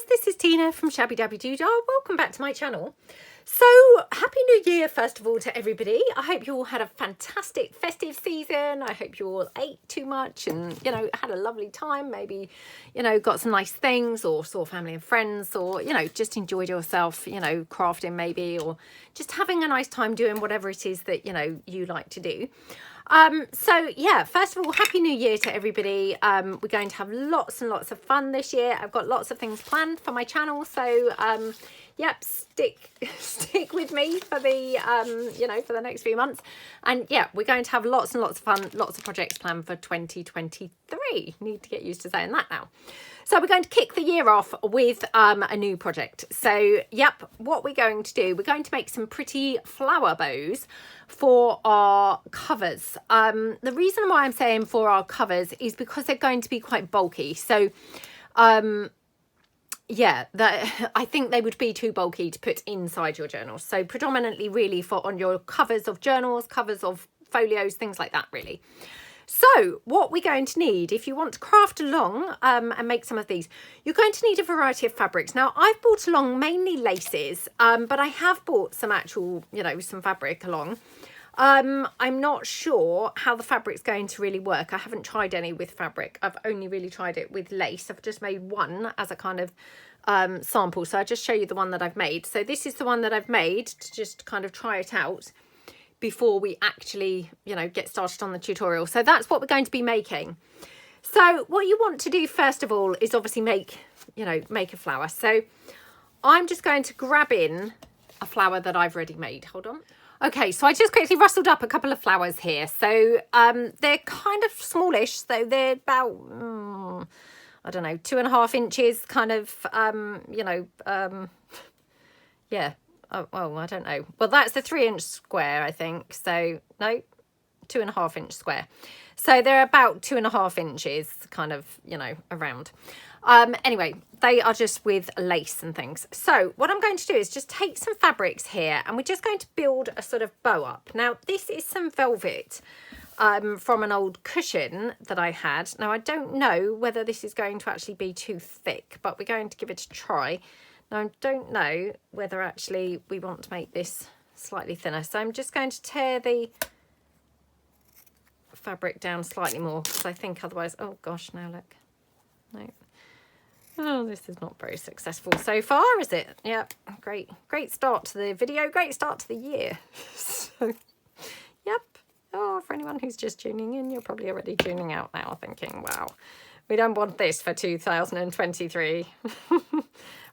this is Tina from Shabbydabbydoodah. Welcome back to my channel. So, Happy New Year first of all to everybody. I hope you all had a fantastic festive season. I hope you all ate too much and, you know, had a lovely time. Maybe, you know, got some nice things or saw family and friends or, you know, just enjoyed yourself, you know, crafting maybe, or just having a nice time doing whatever it is that, you know, you like to do. So yeah, first of all, Happy New Year to everybody. We're going to have lots and lots of fun this year. I've got lots of things planned for my channel, so yep, stick with me for the you know, for the next few months. And yeah, we're going to have lots and lots of fun, lots of projects planned for 2023. Need to get used to saying that now. So we're going to kick the year off with a new project. So yep, what we're going to do, we're going to make some pretty flower bows for our covers. The reason why I'm saying for our covers is because they're going to be quite bulky. So yeah, I think they would be too bulky to put inside your journal. So predominantly really for on your covers of journals, covers of folios, things like that really. So what we're going to need, if you want to craft along and make some of these, you're going to need a variety of fabrics. Now I've brought along mainly laces, but I have bought some actual, you know, some fabric along. I'm not sure how the fabric's going to really work. I haven't tried any with fabric. I've only really tried it with lace. I've just made one as a kind of sample. So I'll just show you the one that I've made. So this is the one that I've made to just kind of try it out before we actually, you know, get started on the tutorial. So that's what we're going to be making. So what you want to do first of all is obviously make, you know, make a flower. So I'm just going to grab in a flower that I've already made. Hold on. Okay, so I just quickly rustled up a couple of flowers here. So they're kind of smallish. So they're about, I don't know, 2.5 inches kind of, you know, yeah. Oh, well, I don't know. Well, that's the 3-inch square, I think. So, no, 2.5 inch square. So they're about 2.5 inches kind of, you know, around. Anyway, they are just with lace and things. So what I'm going to do is just take some fabrics here and we're just going to build a sort of bow up. Now, this is some velvet from an old cushion that I had. Now, I don't know whether this is going to actually be too thick, but we're going to give it a try. Now, I don't know whether actually we want to make this slightly thinner. So I'm just going to tear the fabric down slightly more because I think otherwise, oh gosh, now look. No. Oh, this is not very successful so far, is it? Yeah, great start to the video, great start to the year. So, yep. Oh, for anyone who's just tuning in, you're probably already tuning out now thinking, wow, we don't want this for 2023.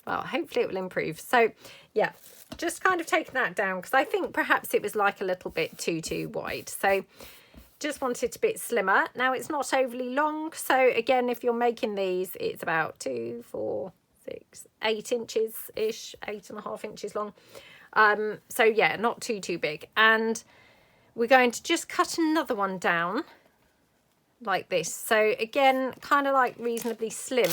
Well, hopefully it will improve. So, yeah, just kind of taking that down because I think perhaps it was like a little bit too wide. So, just want it a bit slimmer. Now, it's not overly long. So, again, if you're making these, it's about 2, 4, 6, 8 inches-ish, 8.5 inches long. So, yeah, not too big. And we're going to just cut another one down like this. So, again, kind of like reasonably slim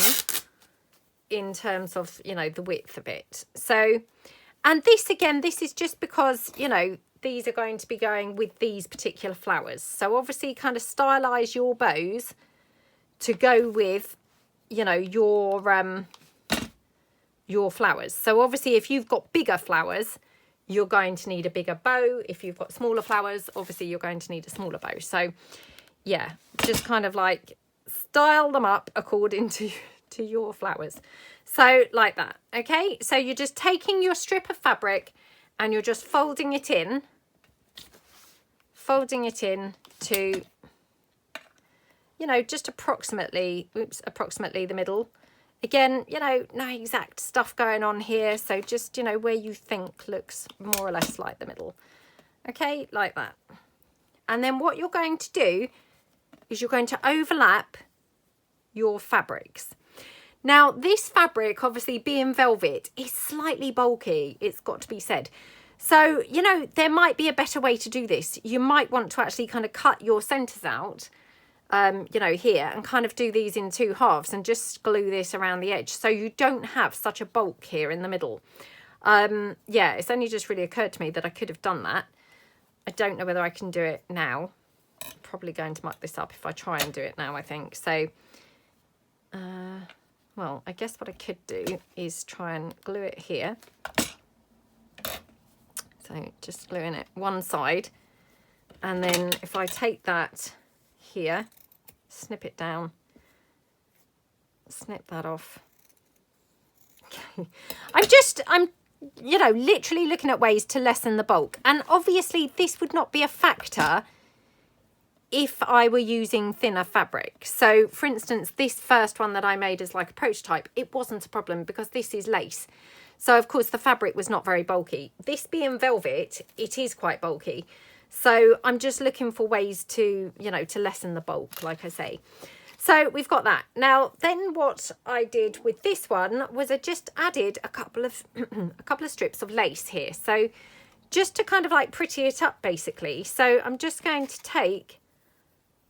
in terms of, you know, the width a bit. So, and this again, this is just because, you know, these are going to be going with these particular flowers. So obviously kind of stylize your bows to go with, you know, your flowers. So obviously if you've got bigger flowers, you're going to need a bigger bow. If you've got smaller flowers, obviously you're going to need a smaller bow. So yeah, just kind of like style them up according to your flowers. So like that. Okay, so you're just taking your strip of fabric and you're just folding it in to, you know, just approximately the middle. Again, you know, no exact stuff going on here, so just, you know, where you think looks more or less like the middle. Okay, like that. And then what you're going to do is you're going to overlap your fabrics. Now, this fabric, obviously being velvet, is slightly bulky, it's got to be said. So, you know, there might be a better way to do this. You might want to actually kind of cut your centres out, you know, here, and kind of do these in 2 halves and just glue this around the edge so you don't have such a bulk here in the middle. Yeah, it's only just really occurred to me that I could have done that. I don't know whether I can do it now. I'm probably going to muck this up if I try and do it now, I think. So, well, I guess what I could do is try and glue it here. So just gluing it one side. And then if I take that here, snip it down, snip that off. Okay. I'm, you know, literally looking at ways to lessen the bulk. And obviously this would not be a factor if I were using thinner fabric. So for instance, this first one that I made as like a prototype, it wasn't a problem because this is lace. So of course the fabric was not very bulky. This being velvet, it is quite bulky. So I'm just looking for ways to, you know, to lessen the bulk, like I say. So we've got that. Now, then what I did with this one was I just added a couple of strips of lace here. So just to kind of like pretty it up basically. So I'm just going to take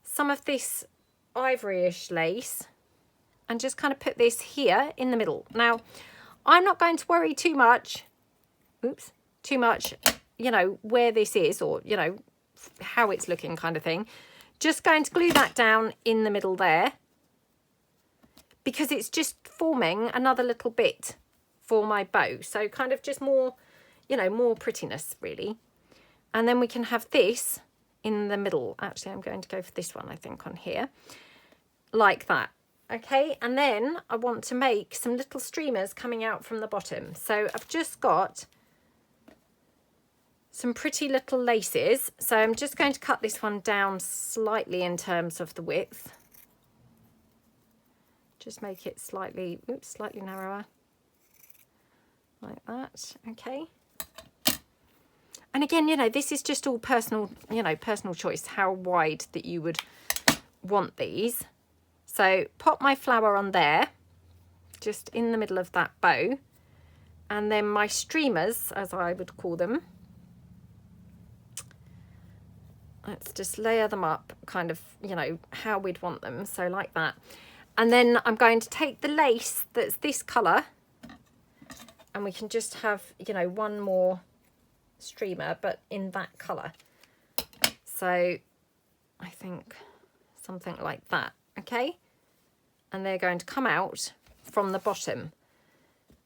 some of this ivory-ish lace and just kind of put this here in the middle. Now, I'm not going to worry too much, you know, where this is or, you know, how it's looking kind of thing. Just going to glue that down in the middle there because it's just forming another little bit for my bow. So kind of just more, you know, more prettiness really. And then we can have this in the middle. Actually, I'm going to go for this one, I think, on here, like that. Okay, and then I want to make some little streamers coming out from the bottom. So I've just got some pretty little laces. So I'm just going to cut this one down slightly in terms of the width. Just make it slightly, slightly narrower, like that. Okay. And again, you know, this is just all personal, you know, personal choice, how wide that you would want these. So pop my flower on there, just in the middle of that bow. And then my streamers, as I would call them, let's just layer them up kind of, you know, how we'd want them. So like that. And then I'm going to take the lace that's this colour and we can just have, you know, one more streamer but in that colour. So I think something like that. Okay, and they're going to come out from the bottom.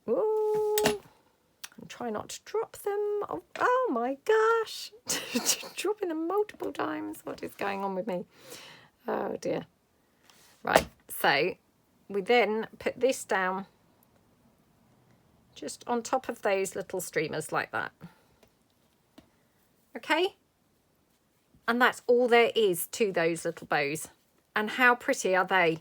Ooh, and try not to drop them. Oh my gosh, dropping them multiple times. What is going on with me? Oh dear. Right, so we then put this down just on top of those little streamers like that. Okay, and that's all there is to those little bows. And how pretty are they?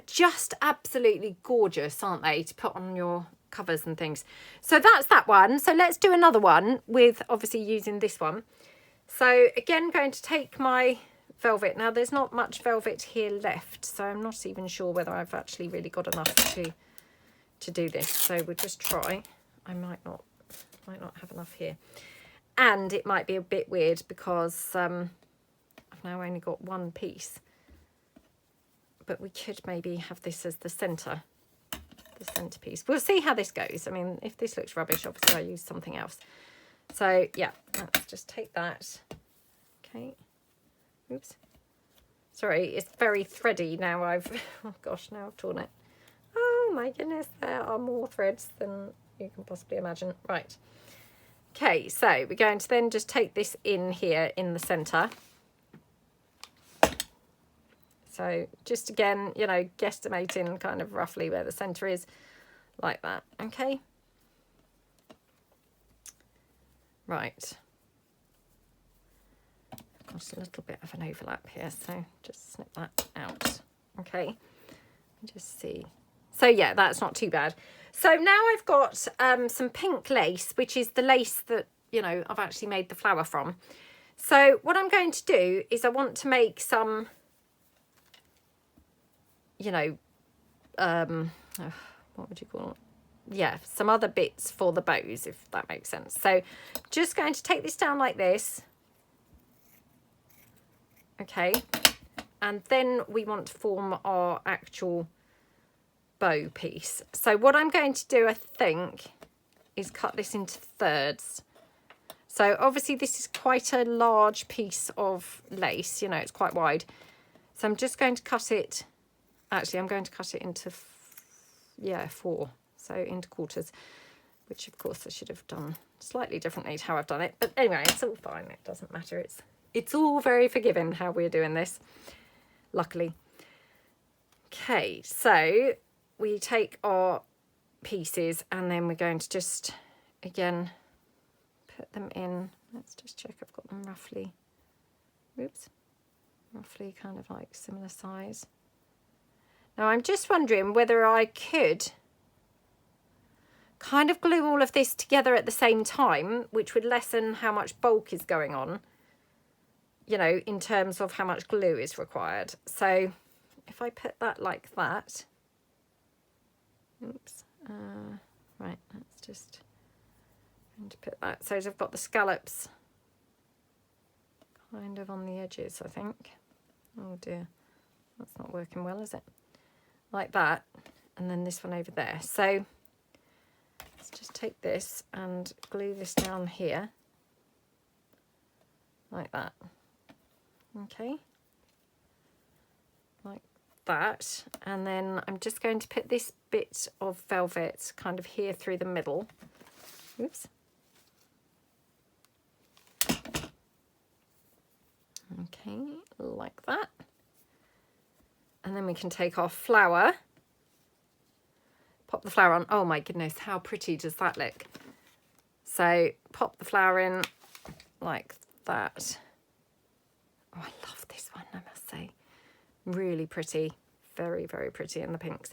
Just absolutely gorgeous, aren't they, to put on your covers and things. So that's that one. So let's do another one with obviously using this one. So again, going to take my velvet. Now there's not much velvet here left, so I'm not even sure whether I've actually really got enough to do this. So we'll just try. I might not have enough here. And it might be a bit weird because I've now only got one piece. But we could maybe have this as the centrepiece. We'll see how this goes. I mean, if this looks rubbish, obviously I'll use something else. So yeah, let's just take that. Okay. Oops. Sorry, it's very thready now. Oh gosh, now I've torn it. Oh my goodness, there are more threads than you can possibly imagine. Right. Okay, so we're going to then just take this in here in the centre. So just again, you know, guesstimating kind of roughly where the centre is, like that. Okay. Right. I've got a little bit of an overlap here, so just snip that out. Okay. Just see. So yeah, that's not too bad. So now I've got some pink lace, which is the lace that, you know, I've actually made the flower from. So what I'm going to do is I want to make some, you know, what would you call it? Yeah, some other bits for the bows, if that makes sense. So just going to take this down like this. Okay. And then we want to form our actual bow piece. So what I'm going to do, I think, is cut this into thirds. So obviously this is quite a large piece of lace, you know, it's quite wide. So I'm just going to cut it, actually I'm going to cut it into yeah, 4. So into quarters, which of course I should have done slightly differently to how I've done it. But anyway, it's all fine. It doesn't matter. It's all very forgiving how we're doing this, luckily. Okay, so we take our pieces and then we're going to just, again, put them in. Let's just check I've got them roughly, whoops, roughly kind of like similar size. Now I'm just wondering whether I could kind of glue all of this together at the same time, which would lessen how much bulk is going on, you know, in terms of how much glue is required. So if I put that like that, oops, right, let's just going to put that so I've got the scallops kind of on the edges, I think. Oh dear, that's not working well, is it? Like that, and then this one over there. So let's just take this and glue this down here like that. Okay, like that, and then I'm just going to put this bit of velvet kind of here through the middle. Oops. Okay, like that. And then we can take our flower, pop the flower on. Oh my goodness, how pretty does that look? So pop the flower in like that. Oh, I love this one, I must say. Really pretty, very, very pretty in the pinks.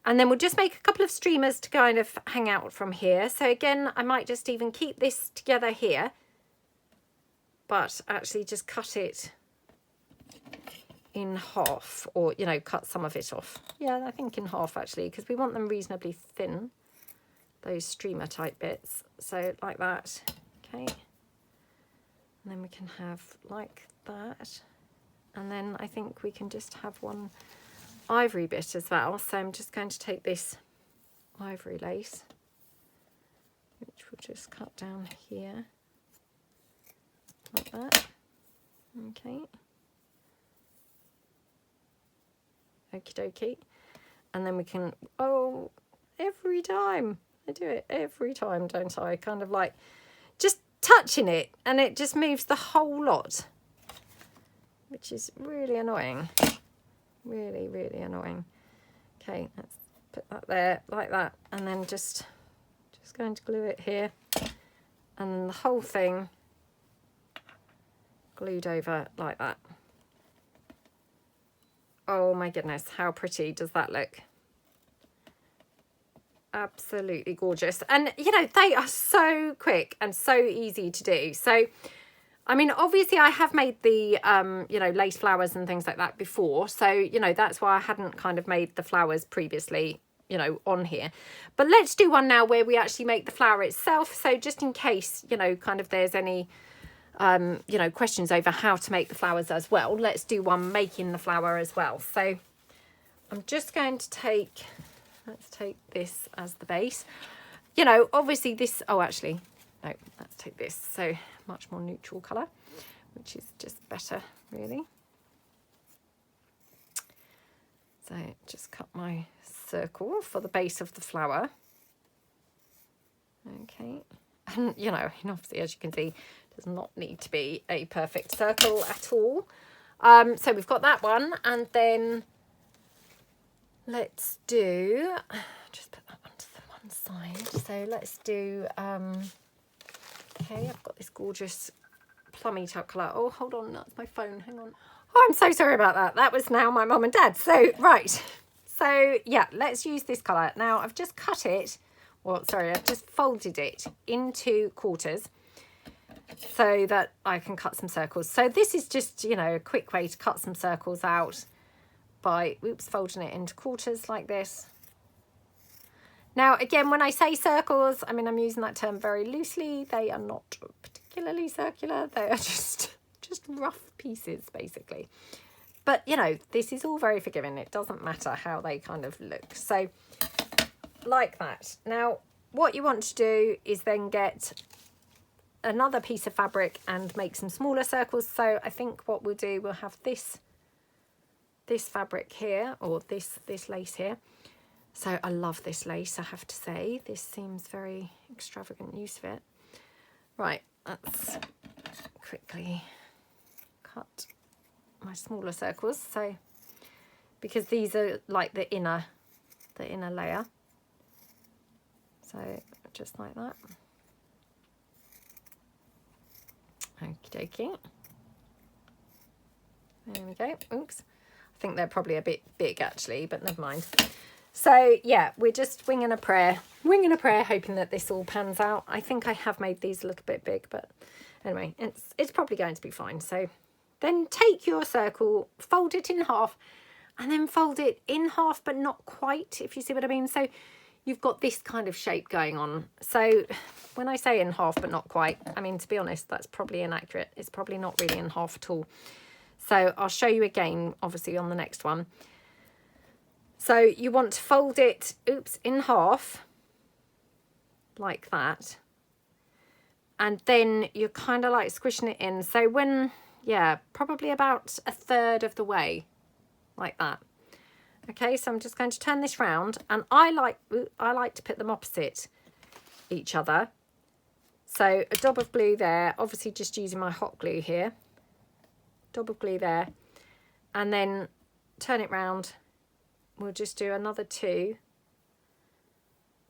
And then we'll just make a couple of streamers to kind of hang out from here. So again, I might just even keep this together here, but actually just cut it in half, or, you know, cut some of it off. Yeah, I think in half actually, because we want them reasonably thin, those streamer type bits. So like that, okay. And then we can have like that. And then I think we can just have one ivory bit as well. So I'm just going to take this ivory lace, which we'll just cut down here like that. Okay. Okie dokie. And then we can, oh, every time I do it, every time, don't I? Kind of like just touching it, and it just moves the whole lot, which is really annoying. Really, really annoying. Okay, let's put that there like that, and then just going to glue it here, and then the whole thing glued over like that. Oh my goodness, how pretty does that look? Absolutely gorgeous. And you know, they are so quick and so easy to do. So I mean, obviously I have made the you know, lace flowers and things like that before, so you know, that's why I hadn't kind of made the flowers previously, you know, on here. But let's do one now where we actually make the flower itself, so just in case, you know, kind of there's any you know, questions over how to make the flowers as well, let's do one making the flower as well. So I'm just going to take, let's take this as the base. You know, obviously this, oh actually, no, let's take this. So much more neutral colour, which is just better really. So just cut my circle for the base of the flower. Okay, and you know, and obviously as you can see, does not need to be a perfect circle at all. So we've got that one, and then let's do, just put that one to the one side. So let's do, okay, I've got this gorgeous plummy type colour. Oh, hold on, that's my phone, hang on. Oh, I'm so sorry about that. That was now my mum and dad. So, right. So, yeah, let's use this colour. Now, I've just cut it, well, sorry, I've just folded it into quarters so that I can cut some circles. So this is just, you know, a quick way to cut some circles out by, oops, folding it into quarters like this. Now, again, when I say circles, I mean, I'm using that term very loosely. They are not particularly circular. They are just rough pieces, basically. But, you know, this is all very forgiving. It doesn't matter how they kind of look. So, like that. Now, what you want to do is then get another piece of fabric and make some smaller circles. So I think what we'll do, we'll have this fabric here, or this lace here. So I love this lace, I have to say. This seems very extravagant use of it. Right, let's quickly cut my smaller circles. So because these are like the inner layer. So just like that. Okie dokie. There we go. Oops. I think they're probably a bit big actually, but never mind. So yeah, we're just winging a prayer, hoping that this all pans out. I think I have made these a little bit big, but anyway, it's probably going to be fine. So then take your circle, fold it in half, and then fold it in half, but not quite, if you see what I mean. So you've got this kind of shape going on. So when I say in half, but not quite, I mean, to be honest, that's probably inaccurate. It's probably not really in half at all. So I'll show you again, obviously, on the next one. So you want to fold it, oops, in half, like that. And then you're kind of like squishing it in. So when, yeah, probably about a third of the way, like that. Okay, so I'm just going to turn this round, and I like to put them opposite each other. So a dab of glue there, obviously just using my hot glue here. Dab of glue there, and then turn it round. We'll just do another two.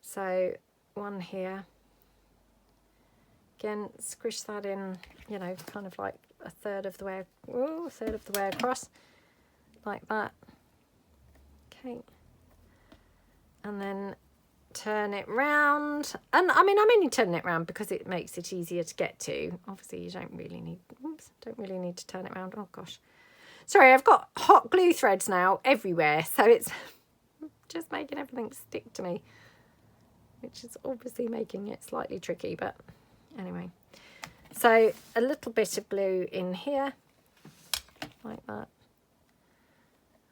So one here. Again, squish that in, you know, kind of like a third of the way across, like that. Okay. And then turn it round. And I mean, I'm only turning it round because it makes it easier to get to. Obviously, you don't really need, don't really need to turn it round. Oh gosh. Sorry, I've got hot glue threads now everywhere, so it's just making everything stick to me, which is obviously making it slightly tricky, but anyway. So a little bit of glue in here, like that,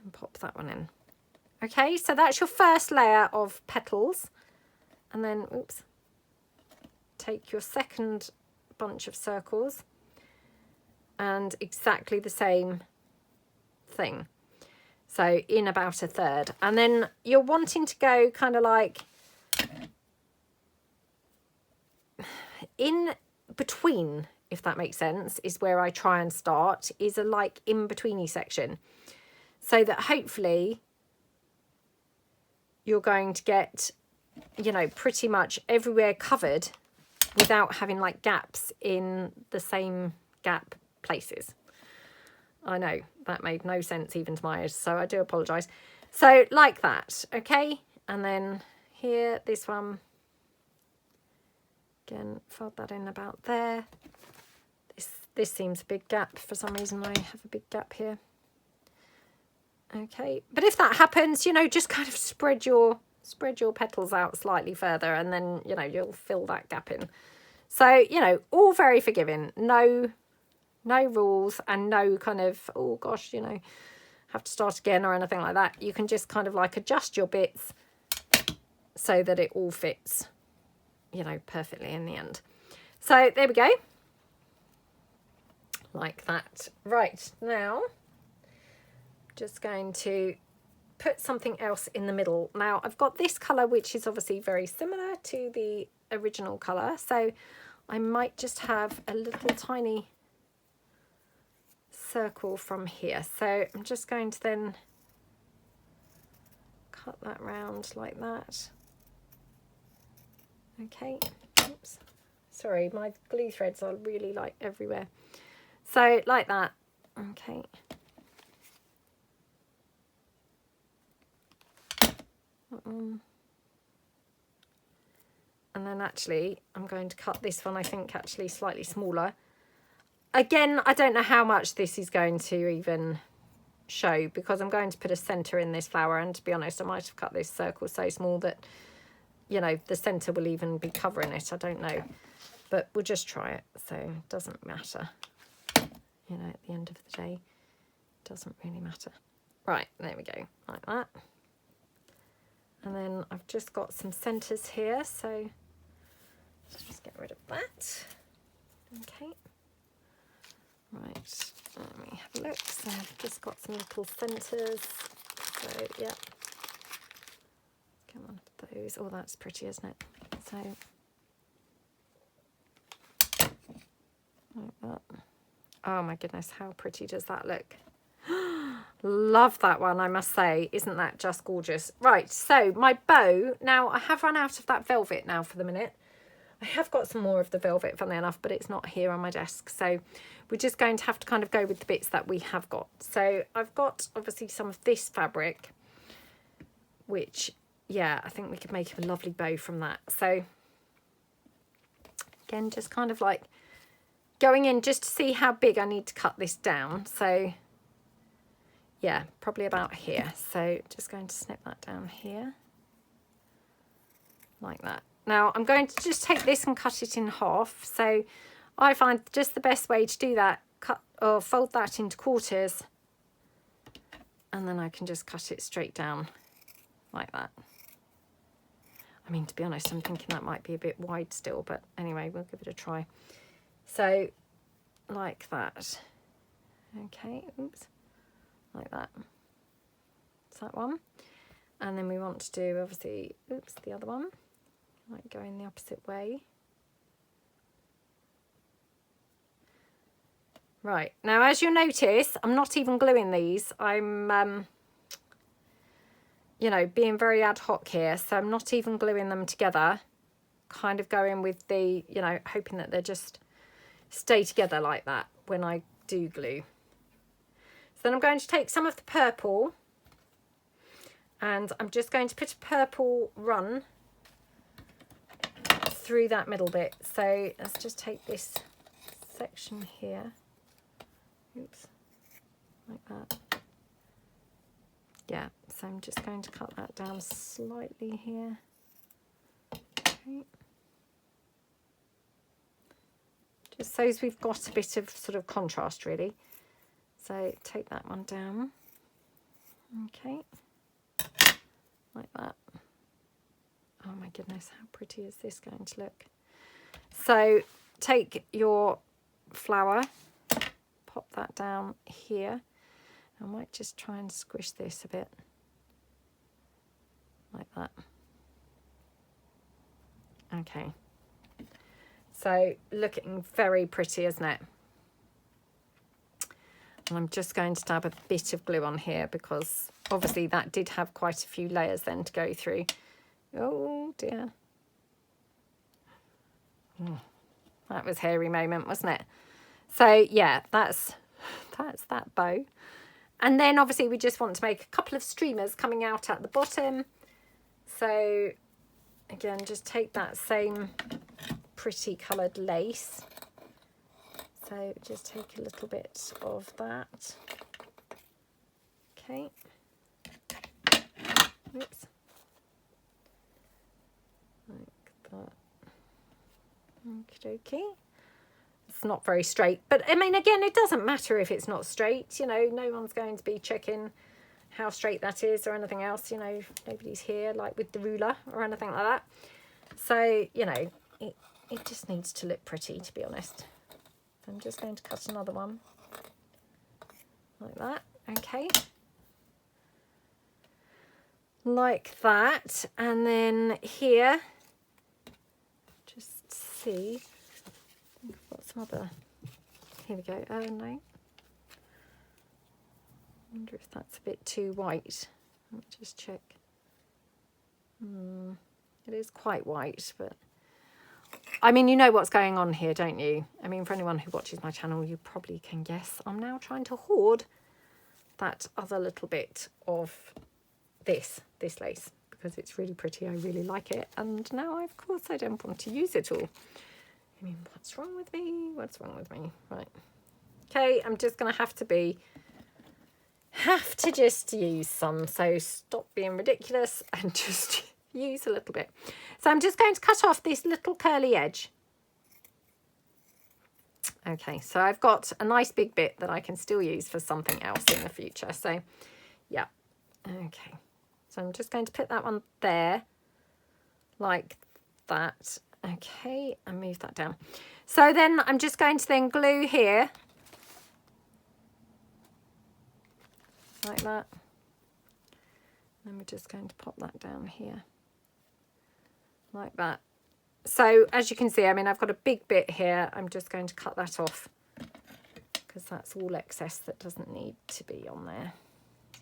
and pop that one in. Okay, so that's your first layer of petals, and then, oops, take your second bunch of circles, and exactly the same thing, so in about a third. And then you're wanting to go kind of like in between, if that makes sense, is where I try and start, is a like in-betweeny section, so that hopefully you're going to get, you know, pretty much everywhere covered without having like gaps in the same gap places. I know that made no sense even to my ears, so I do apologise. So like that, okay? And then here, this one, again, fold that in about there. This seems a big gap for some reason. I have a big gap here. Okay, but if that happens, you know, just kind of spread your petals out slightly further, and then, you know, you'll fill that gap in. So, you know, all very forgiving. No rules, and no kind of, oh gosh, you know, have to start again or anything like that. You can just kind of like adjust your bits so that it all fits, you know, perfectly in the end. So there we go, like that. Right, now just going to put something else in the middle. Now I've got this colour, which is obviously very similar to the original colour, so I might just have a little tiny circle from here. So I'm just going to then cut that round like that. Okay, oops, sorry, my glue threads are really like everywhere. So like that, okay. And then actually I'm going to cut this one, I think, actually slightly smaller. Again, I don't know how much this is going to even show, because I'm going to put a centre in this flower, and to be honest, I might have cut this circle so small that, you know, the centre will even be covering it. I don't know, but we'll just try it, so it doesn't matter. You know, at the end of the day, it doesn't really matter. Right, there we go, like that. And then I've just got some centres here, so let's just get rid of that. Okay. Right, let me have a look. So I've just got some little centres. So yeah, get one of those. Oh, that's pretty, isn't it? So, like that. Oh my goodness, how pretty does that look? Love that one, I must say. Isn't that just gorgeous? Right, so my bow. Now, I have run out of that velvet now for the minute. I have got some more of the velvet, funnily enough, but it's not here on my desk. So we're just going to have to kind of go with the bits that we have got. So I've got, obviously, some of this fabric, which, yeah, I think we could make a lovely bow from that. So, again, just kind of like going in just to see how big I need to cut this down. So, yeah, probably about here. So just going to snip that down here like that. Now I'm going to just take this and cut it in half. So I find just the best way to do that, cut or fold that into quarters, and then I can just cut it straight down like that. I mean, to be honest, I'm thinking that might be a bit wide still, but anyway, we'll give it a try. So like that. Okay, oops. Like that. It's that one. And then we want to do, obviously, oops, the other one. Like going the opposite way. Right, now as you'll notice, I'm not even gluing these. I'm, you know, being very ad hoc here. So I'm not even gluing them together. Kind of going with the, you know, hoping that they just stay together like that when I do glue. So then I'm going to take some of the purple and I'm just going to put a purple run through that middle bit. So let's just take this section here. Oops, like that. Yeah, so I'm just going to cut that down slightly here. Okay. Just so as we've got a bit of sort of contrast really. So take that one down, okay, like that. Oh my goodness, how pretty is this going to look? So take your flower, pop that down here. I might just try and squish this a bit, like that. Okay, so looking very pretty, isn't it? And I'm just going to dab a bit of glue on here because obviously that did have quite a few layers then to go through. Oh dear. Oh, that was a hairy moment, wasn't it? So yeah, that's that bow. And then obviously we just want to make a couple of streamers coming out at the bottom. So again, just take that same pretty coloured lace. So just take a little bit of that. Okay. Oops. Like that. Okie dokie. It's not very straight, but I mean, again, it doesn't matter if it's not straight. You know, no one's going to be checking how straight that is or anything else. You know, nobody's here like with the ruler or anything like that. So, you know, it just needs to look pretty, to be honest. I'm just going to cut another one like that. Okay, like that. And then here, just see, I've got some other, here we go. Oh no, I wonder if that's a bit too white. Let me just check. It is quite white, but I mean, you know what's going on here, don't you? I mean, for anyone who watches my channel, you probably can guess. I'm now trying to hoard that other little bit of this lace because it's really pretty. I really like it. And now, of course, I don't want to use it all. I mean, what's wrong with me? What's wrong with me? Right. Okay, I'm just going to have to just use some. So stop being ridiculous and just use a little bit. So I'm just going to cut off this little curly edge. Okay, so I've got a nice big bit that I can still use for something else in the future. So yeah, okay. So I'm just going to put that one there like that. Okay, and move that down. So then I'm just going to then glue here like that. And we're just going to pop that down here. like that. So as you can see, I mean, I've got a big bit here. I'm just going to cut that off because that's all excess that doesn't need to be on there.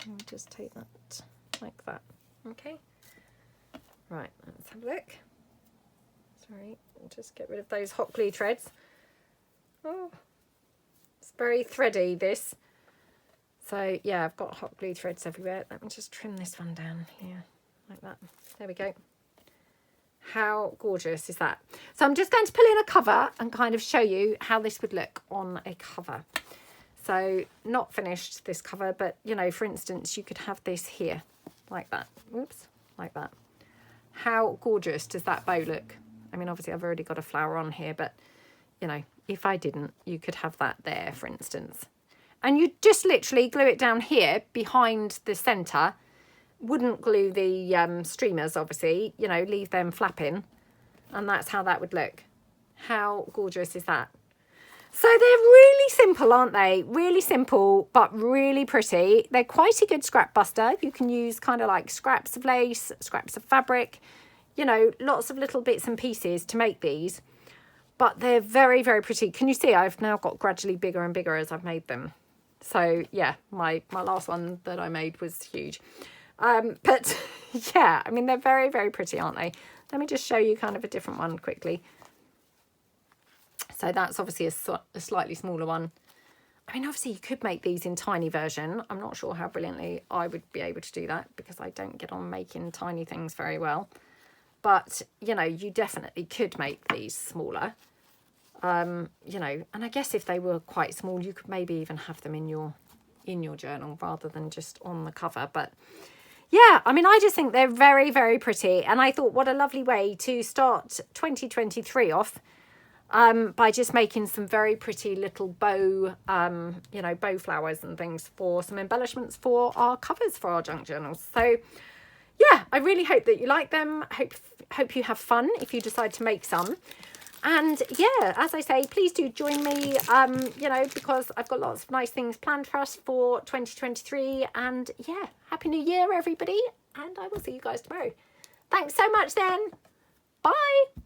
I'll just take that like that. Okay. Right, let's have a look. Sorry, I'll just get rid of those hot glue threads. Oh, it's very thready, this. So yeah, I've got hot glue threads everywhere. Let me just trim this one down here, like that. There we go. How gorgeous is that? So I'm just going to pull in a cover and kind of show you how this would look on a cover. So not finished this cover, but you know, for instance, you could have this here like that. Whoops, like that. How gorgeous does that bow look? I mean, obviously I've already got a flower on here, but you know, if I didn't, you could have that there, for instance. And you just literally glue it down here behind the center. Wouldn't glue the streamers, obviously, you know, leave them flapping, and that's how that would look. How gorgeous is that? So they're really simple, aren't they? Really simple, but really pretty. They're quite a good scrap buster. You can use kind of like scraps of lace, scraps of fabric, you know, lots of little bits and pieces to make these, but they're very, very pretty. Can you see I've now got gradually bigger and bigger as I've made them? So yeah, my last one that I made was huge. But yeah, I mean, they're very, very pretty, aren't they? Let me just show you kind of a different one quickly. So that's obviously a slightly smaller one. I mean, obviously you could make these in tiny version. I'm not sure how brilliantly I would be able to do that because I don't get on making tiny things very well. But, you know, you definitely could make these smaller. You know, and I guess if they were quite small, you could maybe even have them in your journal rather than just on the cover. But yeah, I mean, I just think they're very, very pretty. And I thought, what a lovely way to start 2023 off by just making some very pretty little bow, you know, bow flowers and things for some embellishments for our covers for our junk journals. So yeah, I really hope that you like them. Hope you have fun if you decide to make some. And yeah, as I say, please do join me, you know, because I've got lots of nice things planned for us for 2023. And yeah, Happy New Year, everybody. And I will see you guys tomorrow. Thanks so much then. Bye.